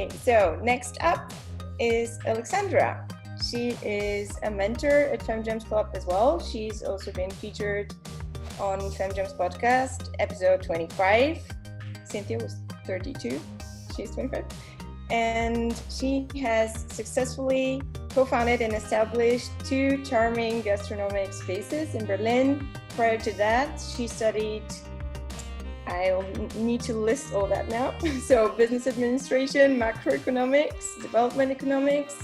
Okay, so next up is Alexandra. She is a mentor at FemGemsClub as well. She's also been featured on FemGems podcast, episode 25. Cynthia was 32, she's 25. And she has successfully co-founded and established 2 charming gastronomic spaces in Berlin. Prior to that, she studied, I'll need to list all that now. So business administration, macroeconomics, development economics,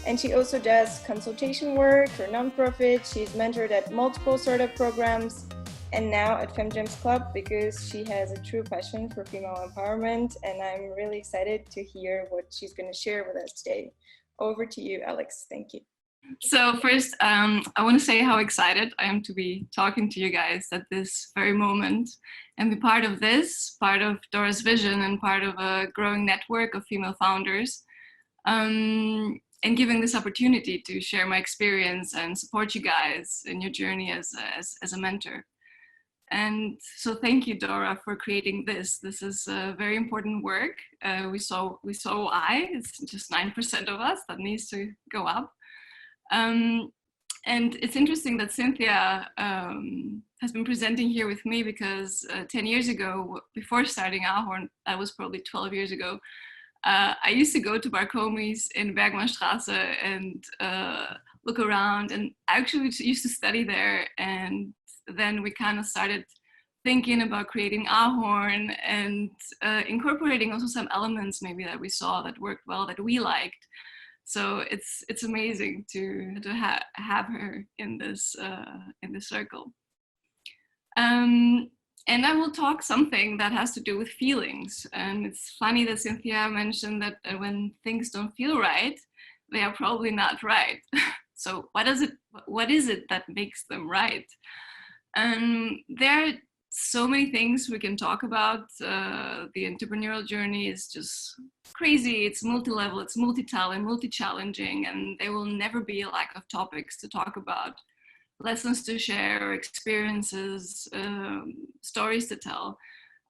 and she also does consultation work for nonprofits. She's mentored at multiple startup programs and now at FemGemsClub because she has a true passion for female empowerment. And I'm really excited to hear what she's going to share with us today. Over to you, Alex. Thank you. So first, I want to say how excited I am to be talking to you guys at this very moment and be part of this, part of Dora's vision and part of a growing network of female founders, and giving this opportunity to share my experience and support you guys in your journey as a mentor. And so thank you, Dora, for creating this. This is very important work. We saw why. It's just 9% of us that needs to go up. And it's interesting that Cynthia has been presenting here with me because 10 years ago, before starting A.HORN, that was probably 12 years ago, I used to go to Bar Komis in Bergmannstraße and look around, and I actually used to study there. And then we kind of started thinking about creating A.HORN and incorporating also some elements maybe that we saw that worked well, that we liked. So it's amazing to have her in this circle. And I will talk something that has to do with feelings. And it's funny that Cynthia mentioned that when things don't feel right, they are probably not right. So what is it that makes them right? And there are so many things we can talk about. The entrepreneurial journey is just crazy. It's multi-level, it's multi-talent, multi-challenging, and there will never be a lack of topics to talk about, lessons to share, experiences, stories to tell.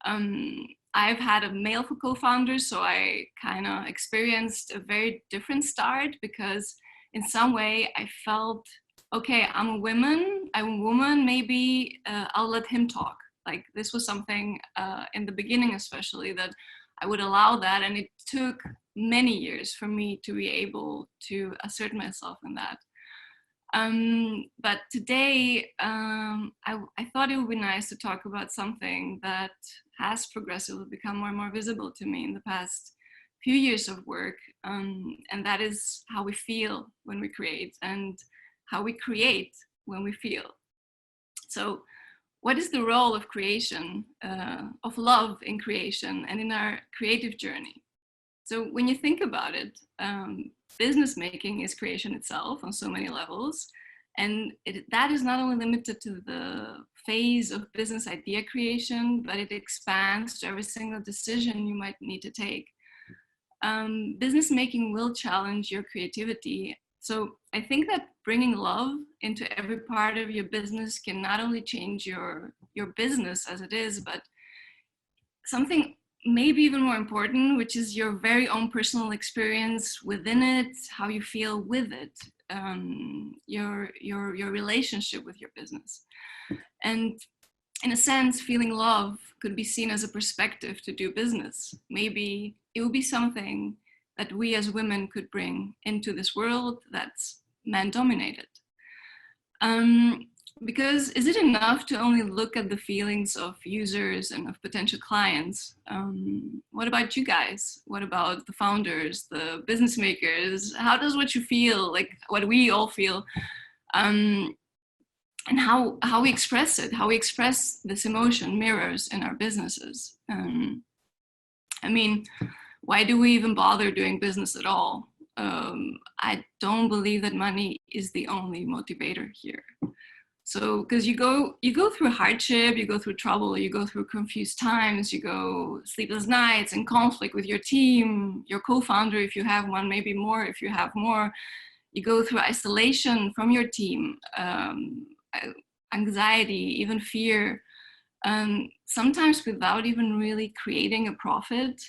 I've had a male co-founder, so I kind of experienced a very different start because in some way I felt, okay, I'm a woman, maybe I'll let him talk. Like this was something in the beginning especially that I would allow that, and it took many years for me to be able to assert myself in that. But today I thought it would be nice to talk about something that has progressively become more and more visible to me in the past few years of work, and that is how we feel when we create and how we create when we feel. So what is the role of creation, of love in creation and in our creative journey? So when you think about it, business making is creation itself on so many levels. And that is not only limited to the phase of business idea creation, but it expands to every single decision you might need to take. Business making will challenge your creativity. So I think that bringing love into every part of your business can not only change your business as it is, but something maybe even more important, which is your very own personal experience within it, how you feel with it, your relationship with your business. And in a sense, feeling love could be seen as a perspective to do business. Maybe it would be something that we as women could bring into this world that's man-dominated. Because is it enough to only look at the feelings of users and of potential clients? What about you guys? What about the founders, the business makers? How does what you feel, like what we all feel, and how we express it, how we express this emotion mirrors in our businesses? I mean, why do we even bother doing business at all? I don't believe that money is the only motivator here. So, because you go through hardship, you go through trouble, you go through confused times, you go sleepless nights and conflict with your team, your co-founder if you have one, maybe more if you have more. You go through isolation from your team, anxiety, even fear, sometimes without even really creating a profit.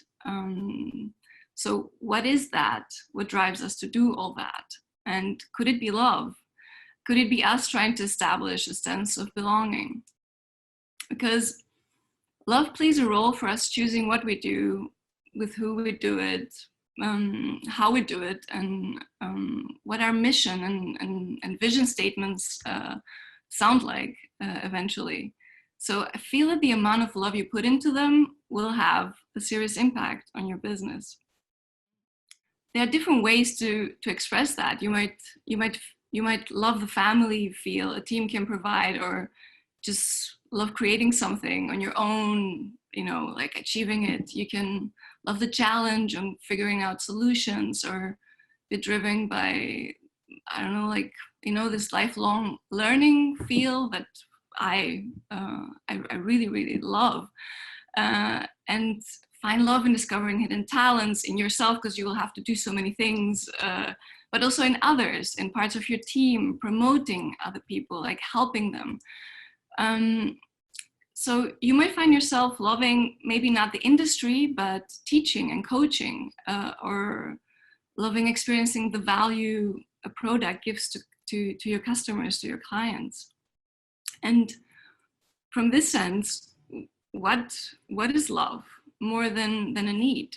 So what is that? What drives us to do all that? And could it be love? Could it be us trying to establish a sense of belonging? Because love plays a role for us choosing what we do, with who we do it, how we do it, and what our mission and vision statements sound like eventually. So I feel that the amount of love you put into them will have a serious impact on your business. There are different ways to express that. You might love the family you feel a team can provide, or just love creating something on your own, like achieving it. You can love the challenge and figuring out solutions, or be driven by, I don't know, like, this lifelong learning feel that I really, really love. And find love in discovering hidden talents in yourself, because you will have to do so many things, but also in others, in parts of your team, promoting other people, like helping them. So you might find yourself loving maybe not the industry, but teaching and coaching, or loving experiencing the value a product gives to your customers, to your clients. And from this sense, what is love more than a need?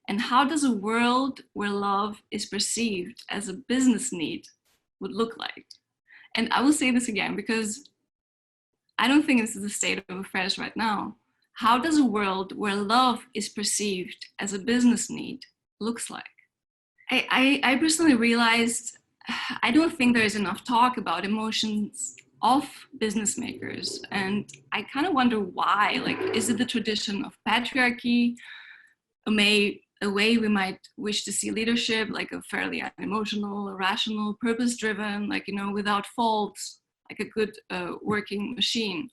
And how does a world where love is perceived as a business need would look like? And I will say this again, because I don't think this is the state of affairs right now. How does a world where love is perceived as a business need looks like? I personally realized I don't think there is enough talk about emotions of business makers. And I kind of wonder why. Like, is it the tradition of patriarchy? A way we might wish to see leadership, like a fairly unemotional, rational, purpose-driven, like, without faults, like a good working machine.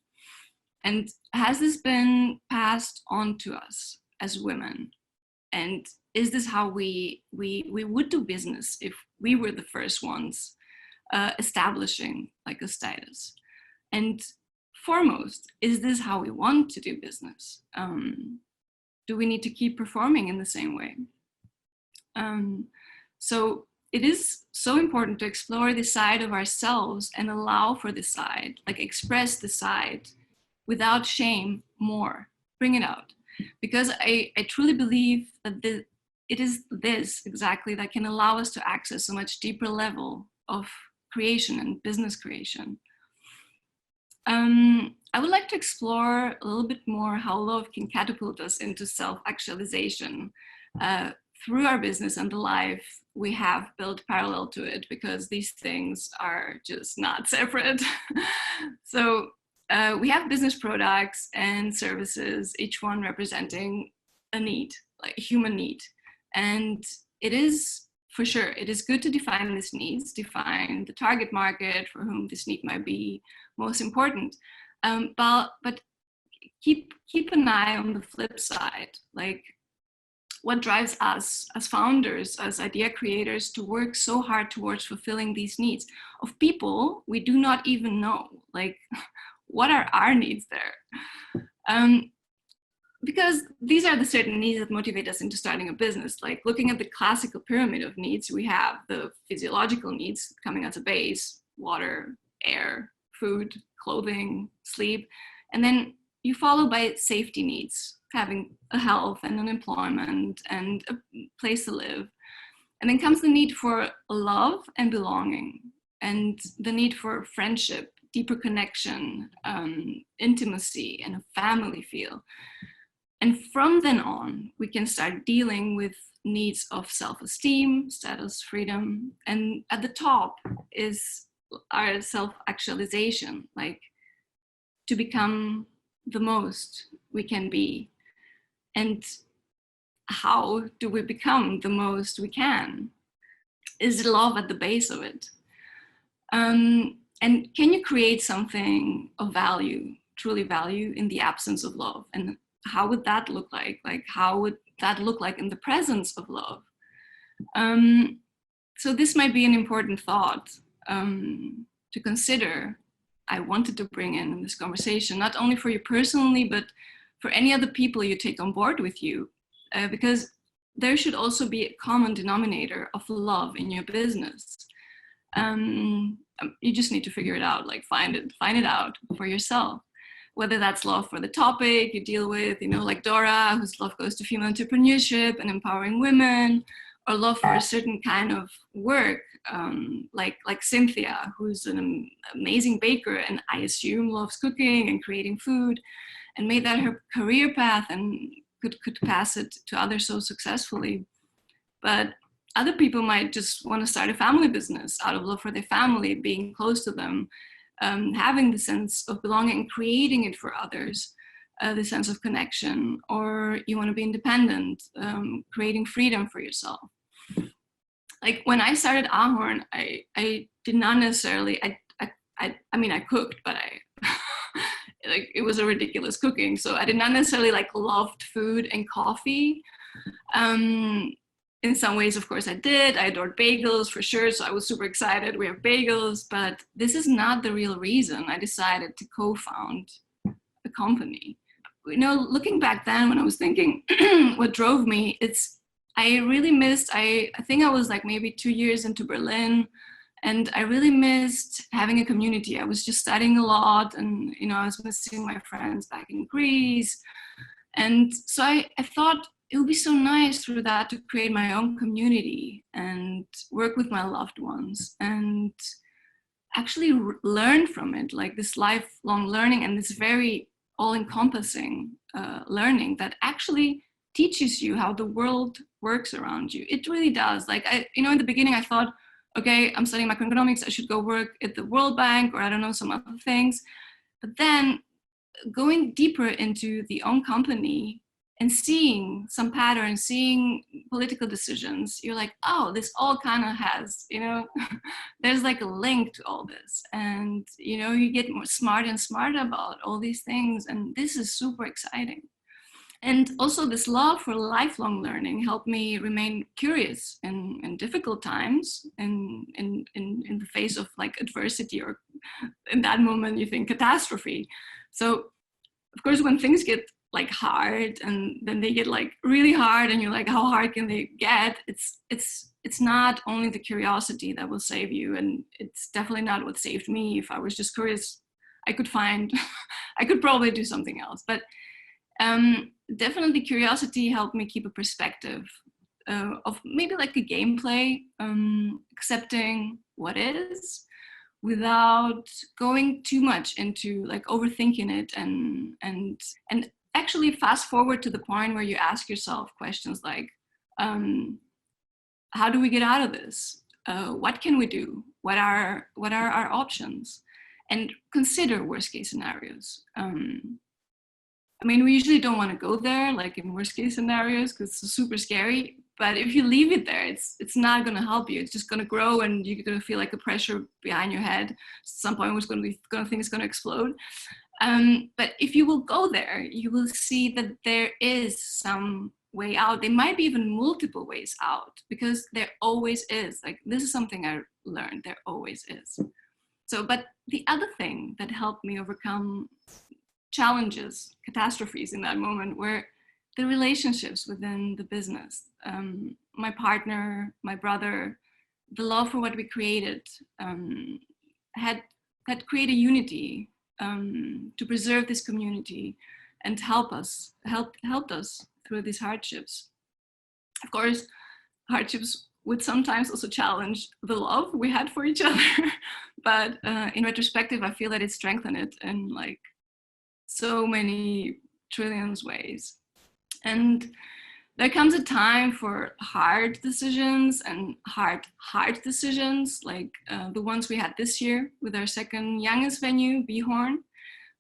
And has this been passed on to us as women? And is this how we would do business if we were the first ones establishing like a status? And foremost, is this how we want to do business? Do we need to keep performing in the same way? So it is so important to explore the side of ourselves and allow for the side, like express the side without shame more, bring it out. Because I truly believe that it is this exactly that can allow us to access a much deeper level of creation and business creation. I would like to explore a little bit more how love can catapult us into self-actualization through our business and the life we have built parallel to it, because these things are just not separate. So we have business products and services, each one representing a need, like a human need. And it is, for sure, it is good to define these needs, define the target market for whom this need might be most important. But keep an eye on the flip side, like what drives us as founders, as idea creators, to work so hard towards fulfilling these needs of people we do not even know. Like, what are our needs there? Because these are the certain needs that motivate us into starting a business. Like, looking at the classical pyramid of needs, we have the physiological needs coming as a base: water, air, food, clothing, sleep. And then you follow by safety needs, having a health and an employment and a place to live. And then comes the need for love and belonging, and the need for friendship, deeper connection, intimacy, and a family feel. And from then on, we can start dealing with needs of self-esteem, status, freedom. And at the top is our self-actualization, like to become the most we can be. And how do we become the most we can? Is love at the base of it? And can you create something of value, truly value, in the absence of love? And how would that look like? Like, how would that look like in the presence of love? So this might be an important thought to consider. I wanted to bring in this conversation, not only for you personally, but for any other people you take on board with you. Because there should also be a common denominator of love in your business. You just need to figure it out, like find it out for yourself. Whether that's love for the topic you deal with, you know, like Dora, whose love goes to female entrepreneurship and empowering women, or love for a certain kind of work, like Cynthia, who's an amazing baker and I assume loves cooking and creating food, and made that her career path and could pass it to others so successfully. But other people might just want to start a family business out of love for their family, being close to them, having the sense of belonging, creating it for others, the sense of connection. Or you want to be independent, creating freedom for yourself. Like when I started A.HORN, I did not necessarily, I mean, I cooked, but like it was a ridiculous cooking. So I did not necessarily like loved food and coffee. In some ways, of course, I did. I adored bagels for sure. So I was super excited. We have bagels, but this is not the real reason I decided to co-found a company. You know, looking back then when I was thinking what drove me, I really missed, I think I was like maybe 2 years into Berlin, and I really missed having a community. I was just studying a lot, and, you know, I was missing my friends back in Greece. And so I thought, it would be so nice through that to create my own community and work with my loved ones and actually learn from it, like this lifelong learning and this very all-encompassing learning that actually teaches you how the world works around you. It really does. Like, you know, in the beginning I thought, okay, I'm studying macroeconomics, I should go work at the World Bank or I don't know, some other things. But then going deeper into the own company and seeing some patterns, seeing political decisions, you're like, oh, this all kind of has, you know, there's like a link to all this. And, you know, you get more smart and smart about all these things. And this is super exciting. And also this love for lifelong learning helped me remain curious in difficult times, in the face of like adversity, or in that moment you think catastrophe. So of course, when things get like hard and then they get like really hard and you're like, how hard can they get? It's not only the curiosity that will save you, and it's definitely not what saved me. If I was just curious, I could probably do something else. But definitely curiosity helped me keep a perspective of maybe like a gameplay, accepting what is, without going too much into like overthinking it, and actually fast forward to the point where you ask yourself questions like, how do we get out of this? What can we do? What are our options? And consider worst case scenarios. I mean, we usually don't want to go there, like in worst case scenarios, because it's super scary. But if you leave it there, it's not going to help you. It's just going to grow, and you're going to feel like a pressure behind your head. At some point, it's going to think it's going to explode. But if you will go there, you will see that there is some way out. There might be even multiple ways out, because there always is. Like, this is something I learned. There always is. So, but the other thing that helped me overcome challenges, catastrophes in that moment, were the relationships within the business. My partner, my brother, the love for what we created had created unity to preserve this community and helped us through these hardships. Of course, hardships would sometimes also challenge the love we had for each other, but in retrospective, I feel that it strengthened it in like so many trillions ways. And there comes a time for hard decisions and hard decisions, like the ones we had this year with our second youngest venue, B.HORN,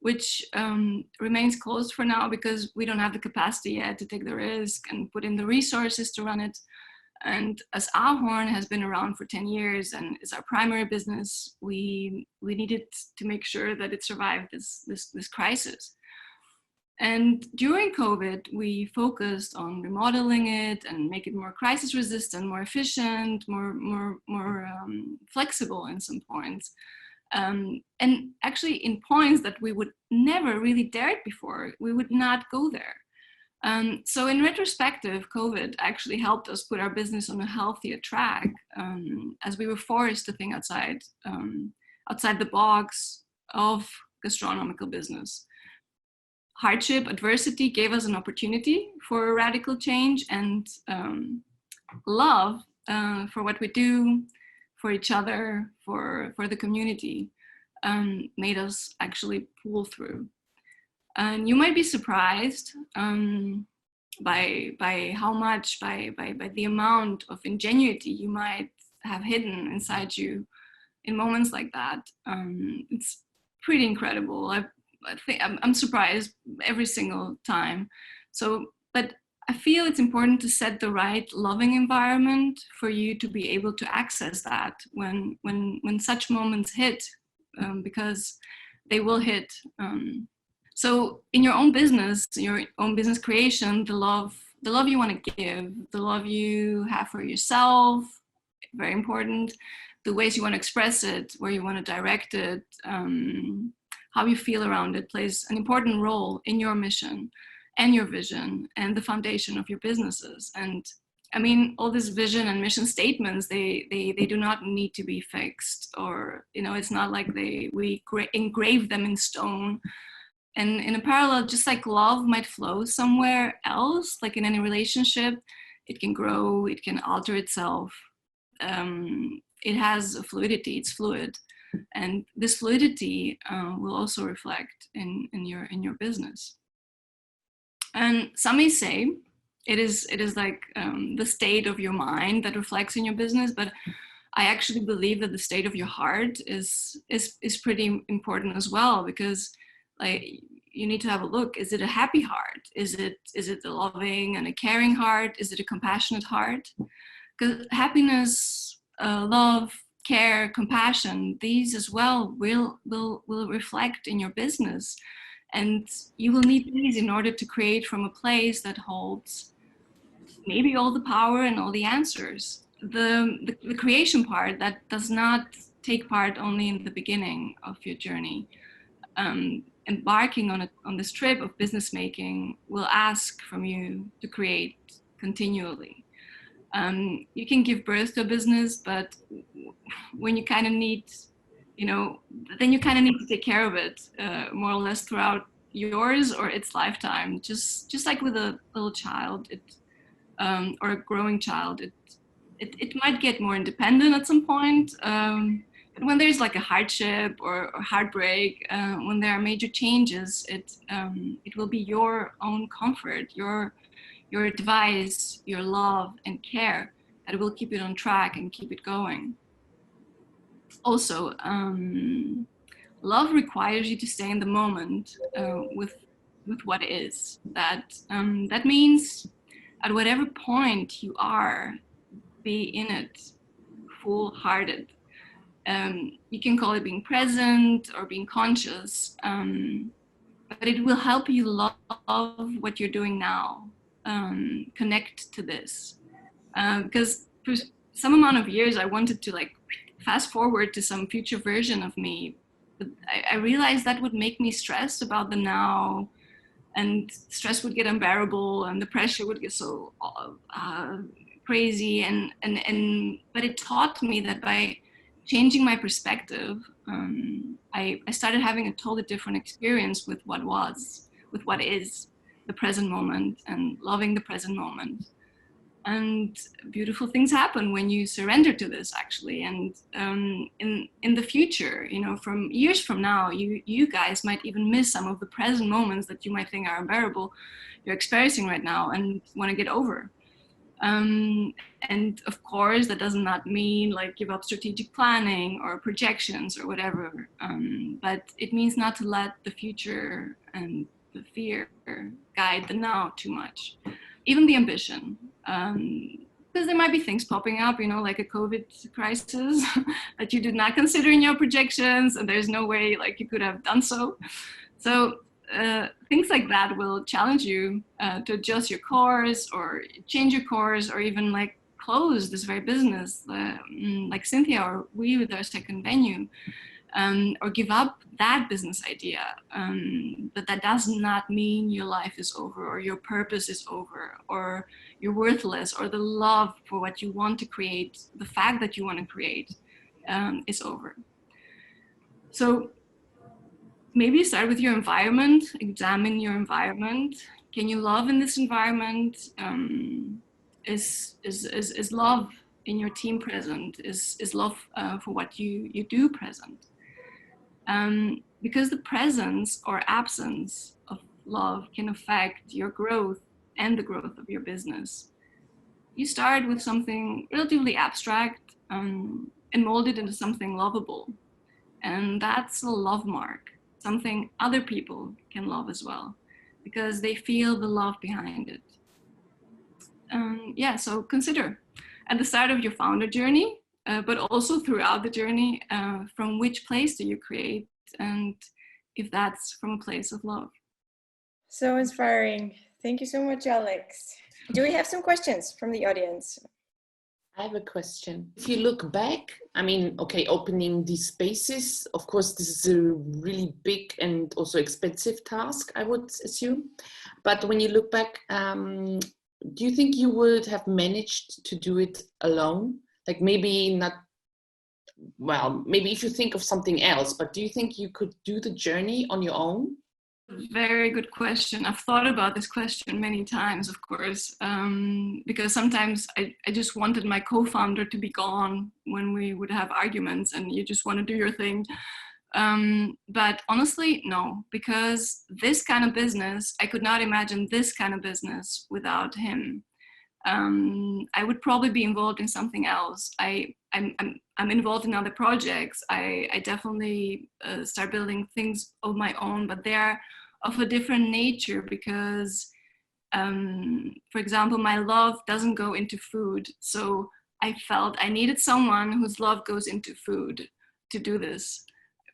which remains closed for now because we don't have the capacity yet to take the risk and put in the resources to run it. And as A.HORN has been around for 10 years and is our primary business, we needed to make sure that it survived this crisis. And during COVID, we focused on remodeling it and make it more crisis resistant, more efficient, more flexible in some points. And actually in points that we would never really dared before, we would not go there. So in retrospective, COVID actually helped us put our business on a healthier track, as we were forced to think outside the box of gastronomical business. Hardship, adversity gave us an opportunity for a radical change, and love for what we do, for each other, for the community, made us actually pull through. And you might be surprised by how much, by the amount of ingenuity you might have hidden inside you in moments like that. It's pretty incredible. I think I'm surprised every single time. So, but I feel it's important to set the right loving environment for you to be able to access that when such moments hit, because they will hit. So in your own business creation, the love you want to give, the love you have for yourself, very important. The ways you want to express it, where you want to direct it, how you feel around it plays an important role in your mission and your vision and the foundation of your businesses. And I mean, all these vision and mission statements, they do not need to be fixed, or, you know, it's not like we engrave them in stone. And in a parallel, just like love might flow somewhere else, like in any relationship, it can grow, it can alter itself. It has a fluidity, it's fluid. And this fluidity will also reflect in your business. And some may say it is like the state of your mind that reflects in your business, but I actually believe that the state of your heart is pretty important as well, because like you need to have a look. Is it a happy heart? Is it a loving and a caring heart? Is it a compassionate heart? Because happiness, love, care, compassion, these as well will reflect in your business, and you will need these in order to create from a place that holds maybe all the power and all the answers. The creation part, that does not take part only in the beginning of your journey. Embarking on this trip of business making will ask from you to create continually. You can give birth to a business, but when you kind of need, you know, then you kind of need to take care of it more or less throughout yours or its lifetime. Just like with a little child, or a growing child, it might get more independent at some point. But when there's like a hardship or heartbreak, when there are major changes, it will be your own comfort, your advice, your love and care that will keep it on track and keep it going. Also, love requires you to stay in the moment with what is. That means at whatever point you are, be in it, full-hearted. You can call it being present or being conscious, but it will help you love what you're doing now. Connect to this, because for some amount of years I wanted to like fast forward to some future version of me, but I realized that would make me stressed about the now, and stress would get unbearable and the pressure would get so crazy, but it taught me that by changing my perspective, I started having a totally different experience with what was, with what is the present moment, and loving the present moment. And beautiful things happen when you surrender to this, actually. And in the future, you know, from years from now, you guys might even miss some of the present moments that you might think are unbearable, you're experiencing right now and want to get over. And of course, that does not mean like give up strategic planning or projections or whatever, but it means not to let the future and the fear guide the now too much, even the ambition, because there might be things popping up, you know, like a COVID crisis that you did not consider in your projections, and there's no way like you could have done so. So things like that will challenge you to adjust your course or change your course, or even like close this very business, like Cynthia or we with our second venue. or give up that business idea. But that does not mean your life is over, or your purpose is over, or you're worthless, or the love for what you want to create, the fact that you want to create, is over. So maybe start with your environment, examine your environment. Can you love in this environment? Is love in your team present? Is love for what you do present? Because the presence or absence of love can affect your growth and the growth of your business. You start with something relatively abstract and mold it into something lovable. And that's a love mark, something other people can love as well, because they feel the love behind it. Yeah, so consider at the start of your founder journey, but also throughout the journey, from which place do you create, and if that's from a place of love. So inspiring. Thank you so much, Alex. Do we have some questions from the audience? I have a question. If you look back, I mean, okay, opening these spaces, of course, this is a really big and also expensive task, I would assume. But when you look back, do you think you would have managed to do it alone? Like maybe not, well, maybe if you think of something else, but do you think you could do the journey on your own? Very good question. I've thought about this question many times, of course, because sometimes I just wanted my co-founder to be gone when we would have arguments and you just want to do your thing. But honestly, no, because this kind of business, I could not imagine this kind of business without him. I would probably be involved in something else. I'm involved in other projects. I definitely start building things of my own, but they're of a different nature because, for example, my love doesn't go into food. So I felt I needed someone whose love goes into food to do this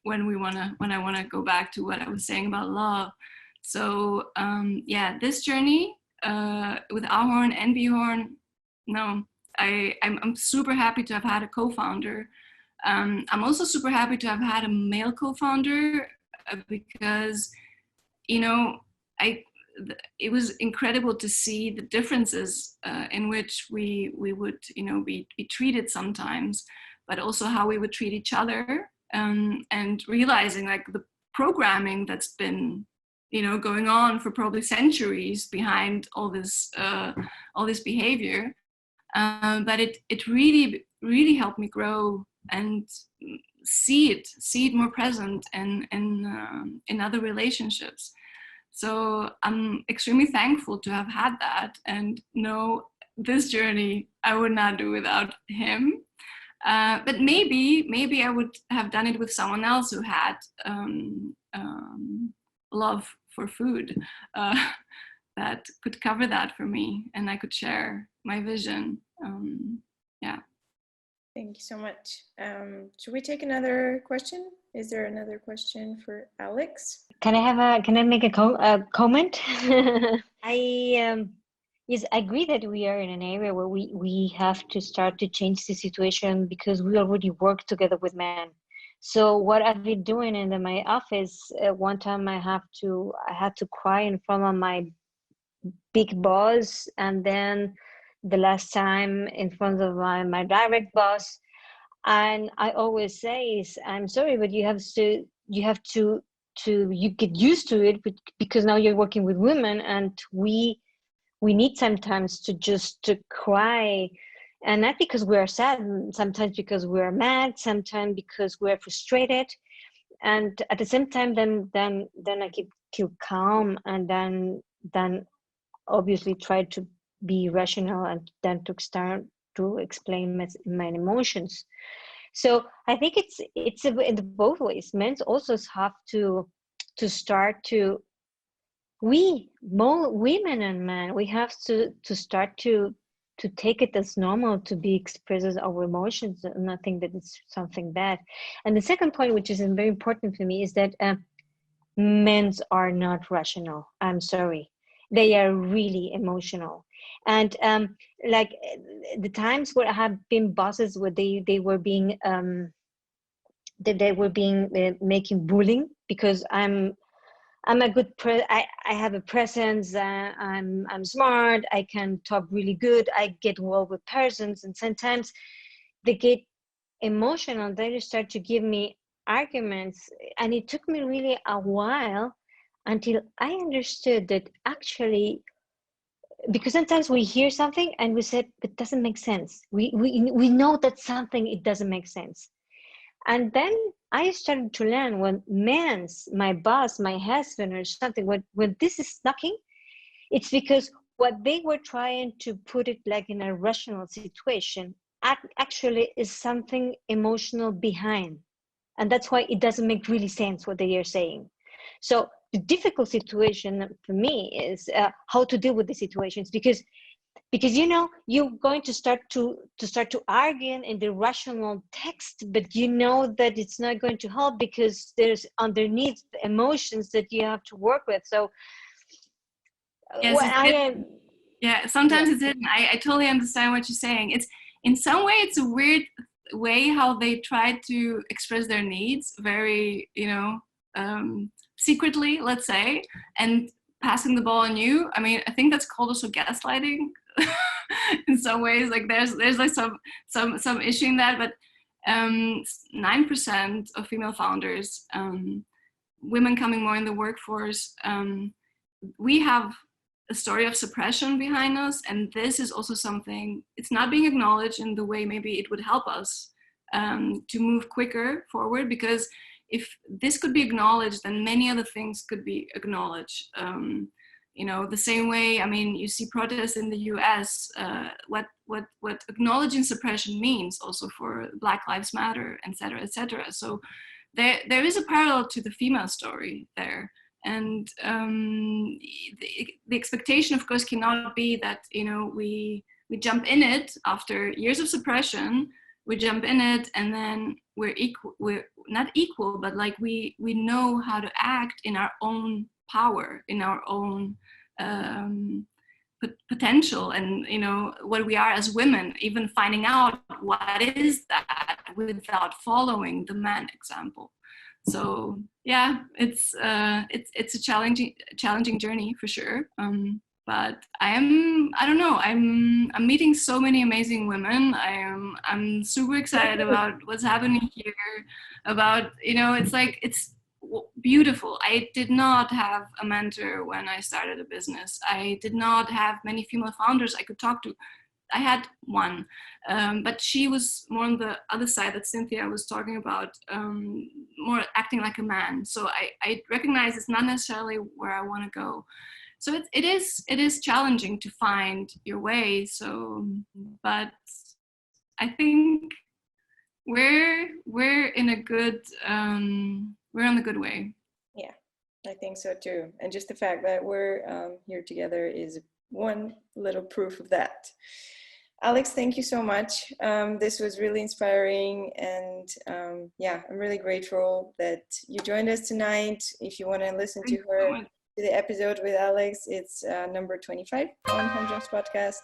when I want to go back to what I was saying about love. So yeah, this journey with A.HORN and B.HORN, no, I'm super happy to have had a co-founder. I'm also super happy to have had a male co-founder because, you know, it was incredible to see the differences in which we would, you know, be treated sometimes, but also how we would treat each other, and realizing like the programming that's been, you know, going on for probably centuries behind all this behavior. But it really helped me grow and see it more present in other relationships. So I'm extremely thankful to have had that, and no, this journey I would not do without him. But maybe I would have done it with someone else who had love for food, that could cover that for me, and I could share my vision. Yeah. Thank you so much. Should we take another question? Is there another question for Alex? Can I make a comment? Yes, I agree that we are in an area where we have to start to change the situation because we already work together with men. So what I've been doing in my office, one time I had to cry in front of my big boss, and then the last time in front of my direct boss. And I always say is, I'm sorry, but you have to you get used to it because now you're working with women, and we need sometimes to cry, and not because we're sad, sometimes because we're mad, sometimes because we're frustrated, and at the same time then I keep calm, and then obviously try to be rational, and then to start to explain my emotions. So I think it's in both ways. Men also have to start to, both women and men, we have to start to take it as normal to be expresses our emotions, and not think that it's something bad. And the second point, which is very important for me, is that men are not rational. I'm sorry, they are really emotional. And like the times where I have been bosses where they were being that they were being making bullying because I'm a good I have a presence, I'm smart, I can talk really good, I get well with persons, and sometimes they get emotional, they start to give me arguments, and it took me really a while until I understood that actually, because sometimes we hear something and we said it doesn't make sense, we know that something, it doesn't make sense. And then I started to learn when my boss, my husband or something, when this is knocking, it's because what they were trying to put it like in a rational situation actually is something emotional behind. And that's why it doesn't make really sense what they are saying. So the difficult situation for me is how to deal with the situations, because you're going to start to argue in the rational text, but you know that it's not going to help because there's underneath emotions that you have to work with. So yes, sometimes it didn't. I totally understand what you're saying. It's in some way it's a weird way how they try to express their needs very secretly, let's say, and passing the ball on you. I mean, I think that's called also gaslighting. In some ways, like there's like some issue in that, but 9% of female founders, women coming more in the workforce, we have a story of suppression behind us, and this is also something, it's not being acknowledged in the way maybe it would help us to move quicker forward, because if this could be acknowledged, then many other things could be acknowledged. The same way, I mean, you see protests in the US, what acknowledging suppression means also for Black Lives Matter, et cetera, et cetera. So there is a parallel to the female story there. And the expectation, of course, cannot be that, we jump in it after years of suppression, we jump in it and then we're not equal, but like we know how to act in our own power, in our own potential, and what we are as women, even finding out what is that without following the man example. So yeah, it's a challenging journey for sure. But I'm meeting so many amazing women. I'm super excited about what's happening here. About it's beautiful. I did not have a mentor when I started a business. I did not have many female founders I could talk to. I had one, but she was more on the other side that Cynthia was talking about, more acting like a man. So I recognize it's not necessarily where I want to go. So it is challenging to find your way. So, but I think we're in a good we're on the good way. Yeah, I think so too. And just the fact that we're here together is one little proof of that. Alex, thank you so much. This was really inspiring, and I'm really grateful that you joined us tonight. If you want to listen to the episode with Alex, it's number 25 on FemGems podcast.